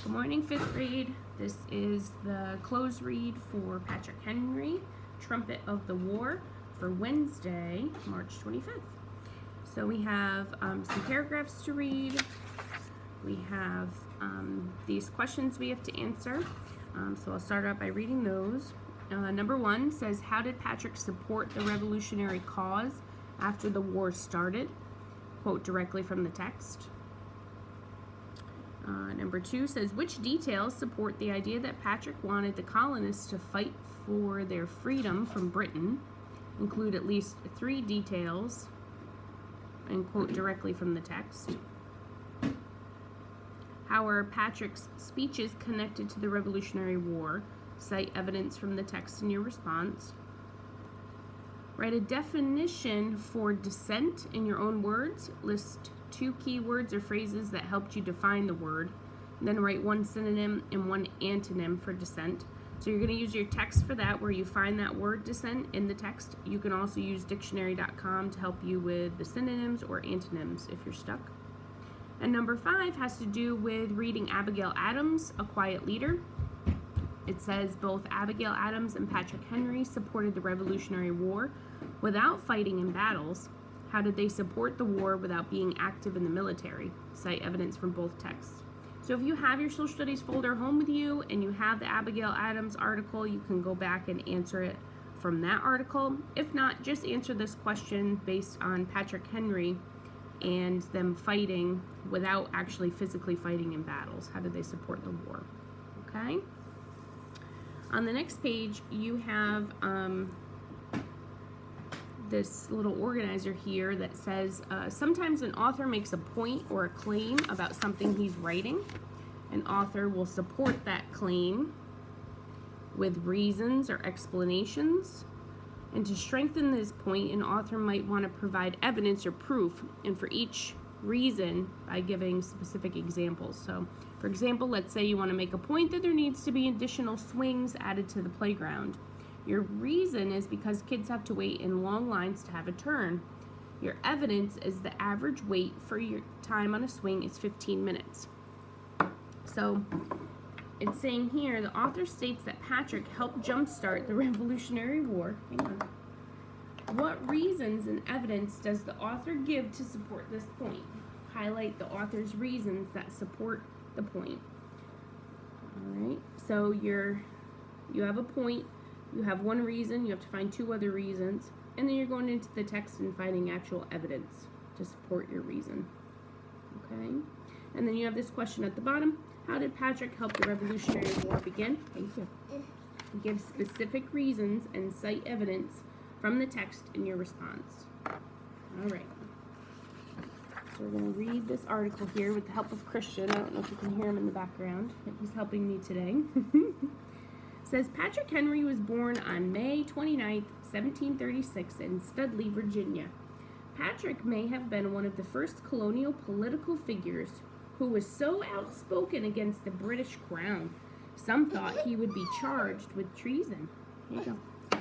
Good morning, 5th grade. This is the close read for Patrick Henry, Trumpet of the War, for Wednesday, March 25th. So we have some paragraphs to read. We have these questions we have to answer. So I'll start out by reading those. Number 1 says, how did Patrick support the revolutionary cause after the war started? Quote directly from the text. Number 2 says, which details support the idea that Patrick wanted the colonists to fight for their freedom from Britain? Include at least 3 details and quote directly from the text. How are Patrick's speeches connected to the Revolutionary War? Cite evidence from the text in your response. Write a definition for dissent in your own words. List 2 key words or phrases that helped you define the word. Then write 1 synonym and 1 antonym for dissent. So you're going to use your text for that, where you find that word dissent in the text. You can also use dictionary.com to help you with the synonyms or antonyms if you're stuck. And number 5 has to do with reading Abigail Adams, A Quiet Leader. It says both Abigail Adams and Patrick Henry supported the Revolutionary War without fighting in battles. How did they support the war without being active in the military? Cite evidence from both texts. So if you have your social studies folder home with you and you have the Abigail Adams article, you can go back and answer it from that article. If not, just answer this question based on Patrick Henry and them fighting without actually physically fighting in battles. How did they support the war? Okay? On the next page, you have this little organizer here that says, sometimes an author makes a point or a claim about something he's writing. An author will support that claim with reasons or explanations. And to strengthen this point, an author might want to provide evidence or proof, and for each reason by giving specific examples. So, for example, let's say you want to make a point that there needs to be additional swings added to the playground. Your reason is because kids have to wait in long lines to have a turn. Your evidence is the average wait for your time on a swing is 15 minutes. So it's saying here, the author states that Patrick helped jumpstart the Revolutionary War. Hang on. What reasons and evidence does the author give to support this point? Highlight the author's reasons that support the point. All right, so you have a point. You have 1 reason, you have to find 2 other reasons, and then you're going into the text and finding actual evidence to support your reason. Okay? And then you have this question at the bottom. How did Patrick help the Revolutionary War begin? Thank you. Give specific reasons and cite evidence from the text in your response. All right. So we're going to read this article here with the help of Christian. I don't know if you can hear him in the background, but he's helping me today. Says Patrick Henry was born on May 29th, 1736 in Studley, Virginia. Patrick may have been one of the first colonial political figures who was so outspoken against the British crown. Some thought he would be charged with treason. Here you go.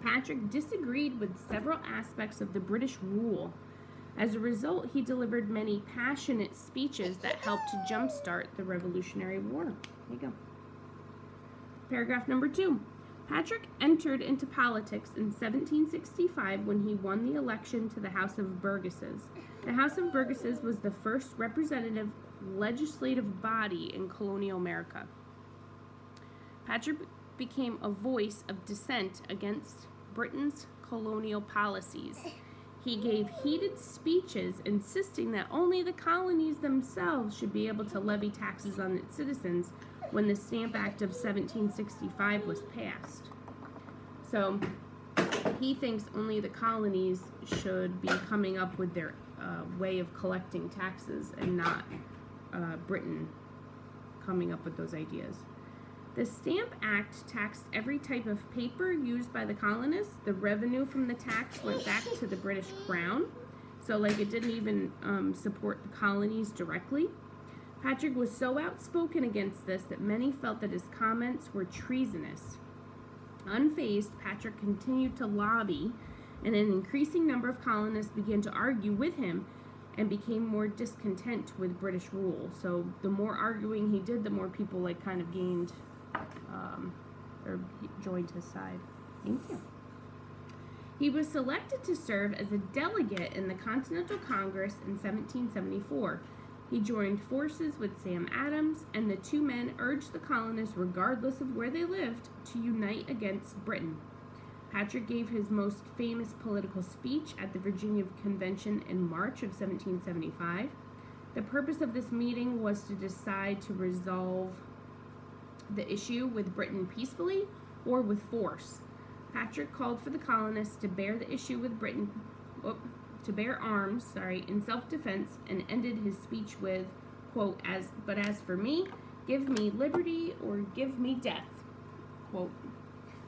Patrick disagreed with several aspects of the British rule. As a result, he delivered many passionate speeches that helped to jumpstart the Revolutionary War. Here you go. Paragraph number 2. Patrick entered into politics in 1765 when he won the election to the House of Burgesses. The House of Burgesses was the first representative legislative body in colonial America. Patrick became a voice of dissent against Britain's colonial policies. He gave heated speeches insisting that only the colonies themselves should be able to levy taxes on its citizens when the Stamp Act of 1765 was passed. So he thinks only the colonies should be coming up with their way of collecting taxes and not Britain coming up with those ideas. The Stamp Act taxed every type of paper used by the colonists. The revenue from the tax went back to the British Crown. So it didn't even support the colonies directly. Patrick was so outspoken against this that many felt that his comments were treasonous. Unfazed, Patrick continued to lobby, and an increasing number of colonists began to argue with him and became more discontent with British rule. So the more arguing he did, the more people like kind of gained or joined his side. Thank you. He was selected to serve as a delegate in the Continental Congress in 1774. He joined forces with Sam Adams, and the two men urged the colonists, regardless of where they lived, to unite against Britain. Patrick gave his most famous political speech at the Virginia Convention in March of 1775. The purpose of this meeting was to decide to resolve the issue with Britain peacefully or with force. Patrick called for the colonists to bear the issue with Britain, to bear arms, in self-defense, and ended his speech with, quote, "But as for me, give me liberty or give me death," quote.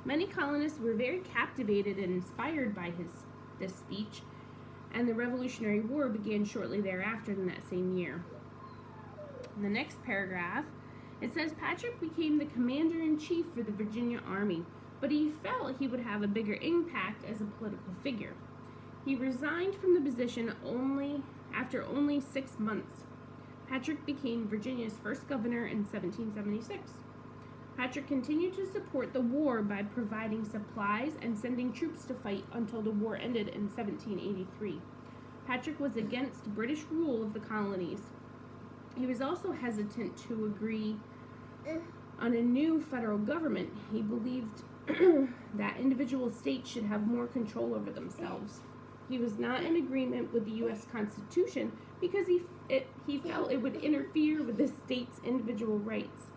Many colonists were very captivated and inspired by this speech, and the Revolutionary War began shortly thereafter in that same year. In the next paragraph, it says Patrick became the commander-in-chief for the Virginia Army, but he felt he would have a bigger impact as a political figure. He resigned from the position after only 6 months. Patrick became Virginia's first governor in 1776. Patrick continued to support the war by providing supplies and sending troops to fight until the war ended in 1783. Patrick was against British rule of the colonies. He was also hesitant to agree on a new federal government. He believed that individual states should have more control over themselves. He was not in agreement with the U.S. Constitution because he felt it would interfere with the state's individual rights.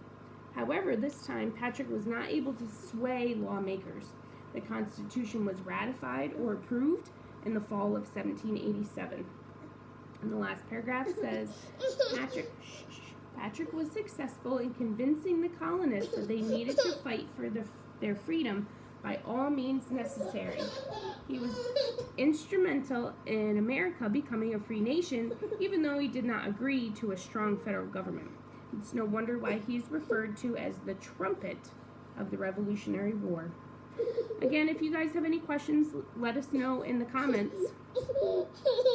However, this time, Patrick was not able to sway lawmakers. The Constitution was ratified or approved in the fall of 1787. And the last paragraph says, Patrick was successful in convincing the colonists that they needed to fight for their freedom by all means necessary. He was instrumental in America becoming a free nation, even though he did not agree to a strong federal government. It's no wonder why he's referred to as the trumpet of the Revolutionary War. Again, if you guys have any questions, let us know in the comments.